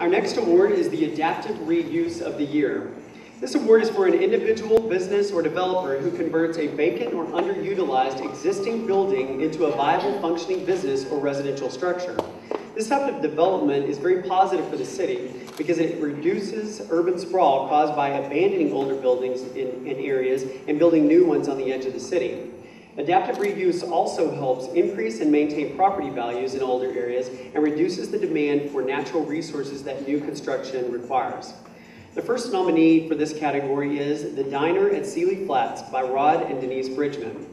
Our next award is the Adaptive Reuse of the Year. This award is for an individual, business, or developer who converts a vacant or underutilized existing building into a viable, functioning business or residential structure. This type of development is very positive for the city because it reduces urban sprawl caused by abandoning older buildings in areas and building new ones on the edge of the city. Adaptive reuse also helps increase and maintain property values in older areas and reduces the demand for natural resources that new construction requires. The first nominee for this category is The Diner at Sealy Flats by Rod and Denise Bridgman.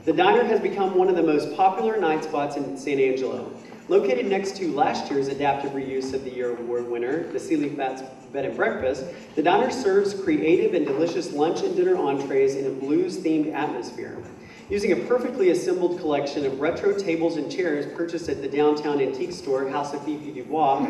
The Diner has become one of the most popular night spots in San Angelo. Located next to last year's Adaptive Reuse of the Year award winner, the Sealy Flats Bed and Breakfast, the Diner serves creative and delicious lunch and dinner entrees in a blues-themed atmosphere. Using a perfectly assembled collection of retro tables and chairs purchased at the downtown antique store, House of Fifi Dubois,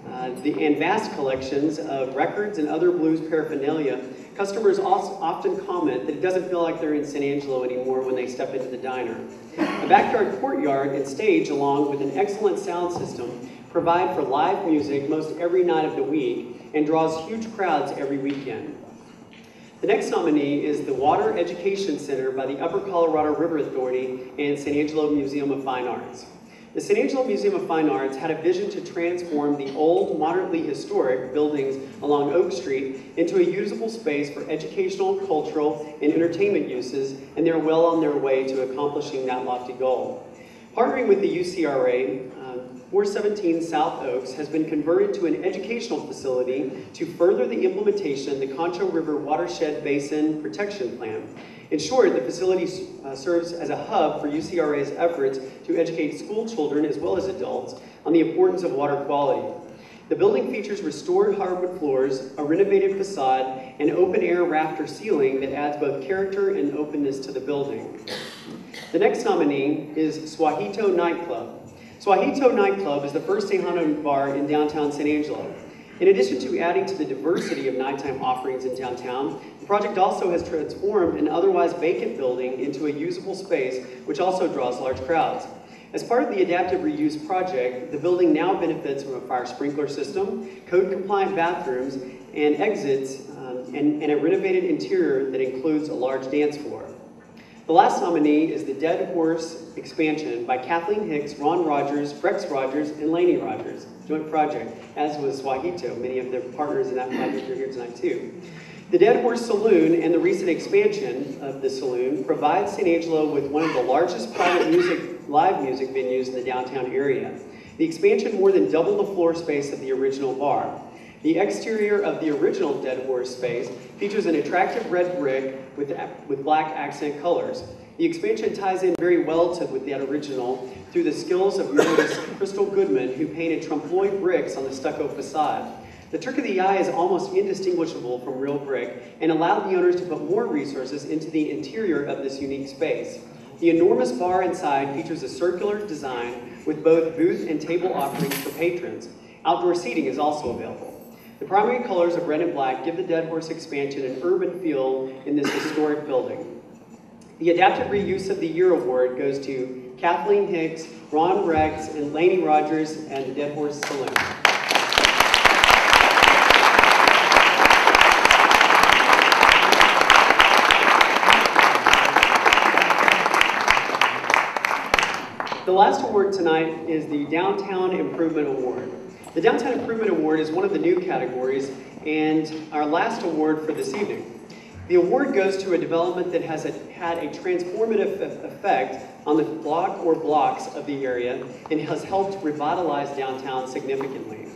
and vast collections of records and other blues paraphernalia, customers also often comment that it doesn't feel like they're in San Angelo anymore when they step into the diner. A backyard courtyard and stage, along with an excellent sound system, provide for live music most every night of the week and draws huge crowds every weekend. The next nominee is the Water Education Center by the Upper Colorado River Authority and San Angelo Museum of Fine Arts. The San Angelo Museum of Fine Arts had a vision to transform the old, moderately historic buildings along Oak Street into a usable space for educational, cultural, and entertainment uses, and they're well on their way to accomplishing that lofty goal. Partnering with the UCRA, 417 South Oaks has been converted to an educational facility to further the implementation of the Concho River Watershed Basin Protection Plan. In short, the facility serves as a hub for UCRA's efforts to educate school children as well as adults on the importance of water quality. The building features restored hardwood floors, a renovated facade, and open-air rafter ceiling that adds both character and openness to the building. The next nominee is Suajito Nightclub. Suajito Nightclub is the first Tejano bar in downtown San Angelo. In addition to adding to the diversity of nighttime offerings in downtown, the project also has transformed an otherwise vacant building into a usable space, which also draws large crowds. As part of the Adaptive Reuse project, the building now benefits from a fire sprinkler system, code-compliant bathrooms, and exits, and a renovated interior that includes a large dance floor. The last nominee is the Dead Horse expansion by Kathleen Hicks, Ron Rogers, Rex Rogers, and Laney Rogers, joint project, as was Suajito. Many of their partners in that project are here tonight too. The Dead Horse Saloon and the recent expansion of the saloon provides San Angelo with one of the largest private live music venues in the downtown area. The expansion more than doubled the floor space of the original bar. The exterior of the original Dead Horse space features an attractive red brick with black accent colors. The expansion ties in very well with that original through the skills of muralist Crystal Goodman, who painted trompe-l'oeil bricks on the stucco facade. The trick of the eye is almost indistinguishable from real brick and allowed the owners to put more resources into the interior of this unique space. The enormous bar inside features a circular design with both booth and table offerings for patrons. Outdoor seating is also available. The primary colors of red and black give the Dead Horse expansion an urban feel in this historic building. The Adaptive Reuse of the Year award goes to Kathleen Hicks, Ron Rex, and Laney Rogers and the Dead Horse Saloon. The last award tonight is the Downtown Improvement Award. The Downtown Improvement Award is one of the new categories and our last award for this evening. The award goes to a development that has had a transformative effect on the block or blocks of the area and has helped revitalize downtown significantly.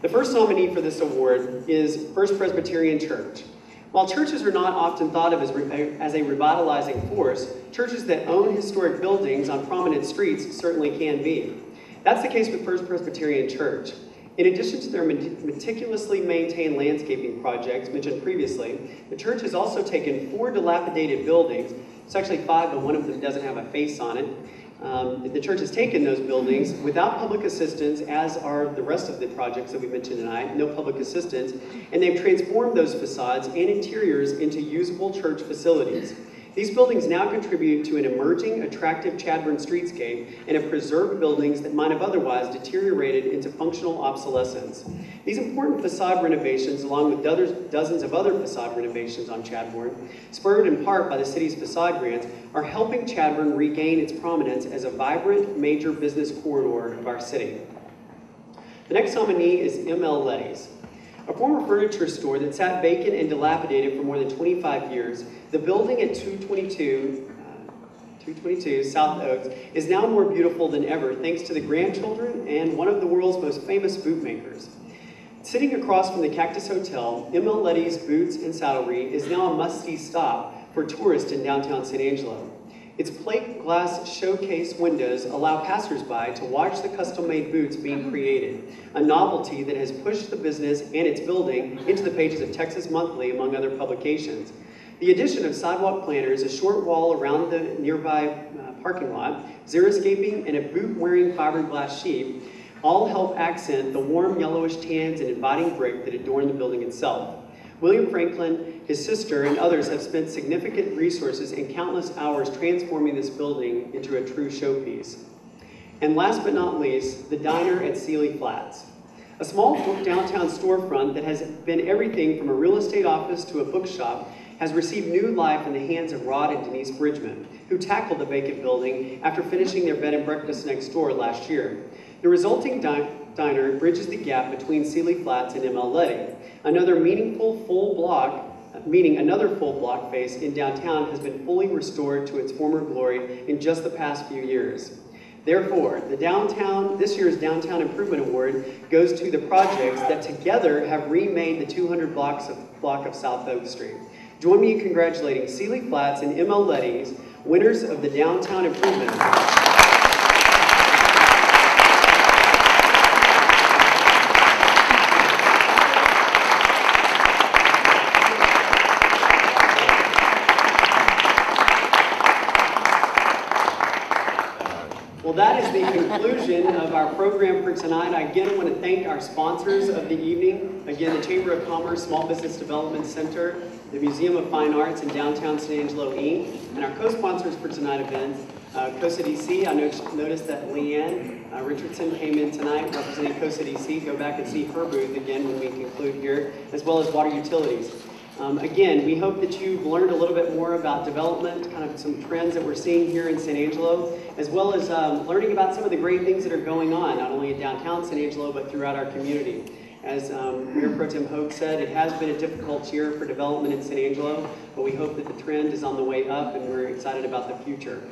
The first nominee for this award is First Presbyterian Church. While churches are not often thought of as a revitalizing force, churches that own historic buildings on prominent streets certainly can be. That's the case with First Presbyterian Church. In addition to their meticulously maintained landscaping projects mentioned previously, the church has also taken 4 dilapidated buildings. It's actually 5, but one of them doesn't have a face on it. The church has taken those buildings without public assistance, as are the rest of the projects that we mentioned tonight, no public assistance, and they've transformed those facades and interiors into usable church facilities. These buildings now contribute to an emerging, attractive Chadbourne streetscape and have preserved buildings that might have otherwise deteriorated into functional obsolescence. These important facade renovations, along with dozens of other facade renovations on Chadbourne, spurred in part by the city's facade grants, are helping Chadbourne regain its prominence as a vibrant, major business corridor of our city. The next nominee is M.L. Letty's. A former furniture store that sat vacant and dilapidated for more than 25 years, the building at 222 South Oaks is now more beautiful than ever thanks to the grandchildren and one of the world's most famous boot makers. Sitting across from the Cactus Hotel, M.L. Letty's Boots and Saddlery is now a must-see stop for tourists in downtown San Angelo. Its plate glass showcase windows allow passersby to watch the custom-made boots being created, a novelty that has pushed the business and its building into the pages of Texas Monthly, among other publications. The addition of sidewalk planters, a short wall around the nearby parking lot, xeriscaping, and a boot-wearing fiberglass sheet all help accent the warm yellowish tans and inviting brick that adorn the building itself. William Franklin, his sister, and others have spent significant resources and countless hours transforming this building into a true showpiece. And last but not least, the diner at Sealy Flats. A small downtown storefront that has been everything from a real estate office to a bookshop has received new life in the hands of Rod and Denise Bridgman, who tackled the vacant building after finishing their bed and breakfast next door last year. The resulting diner bridges the gap between Sealy Flats and M.L. Letty. Another full block face in downtown has been fully restored to its former glory in just the past few years. Therefore, this year's Downtown Improvement Award goes to the projects that together have remade the 200 block of South Oak Street. Join me in congratulating Sealy Flats and M.L. Letty's winners of the Downtown Improvement Award. Well, that is the conclusion of our program for tonight. I again want to thank our sponsors of the evening. Again, the Chamber of Commerce Small Business Development Center, the Museum of Fine Arts in downtown San Angelo, Inc., and our co-sponsors for tonight's event, COSA DC. I noticed that Leanne Richardson came in tonight representing COSA DC. Go back and see her booth again when we conclude here, as well as Water Utilities. Again, we hope that you've learned a little bit more about development, kind of some trends that we're seeing here in San Angelo, as well as learning about some of the great things that are going on, not only in downtown San Angelo, but throughout our community. As Mayor Pro Tem Hogg said, it has been a difficult year for development in San Angelo, but we hope that the trend is on the way up and we're excited about the future.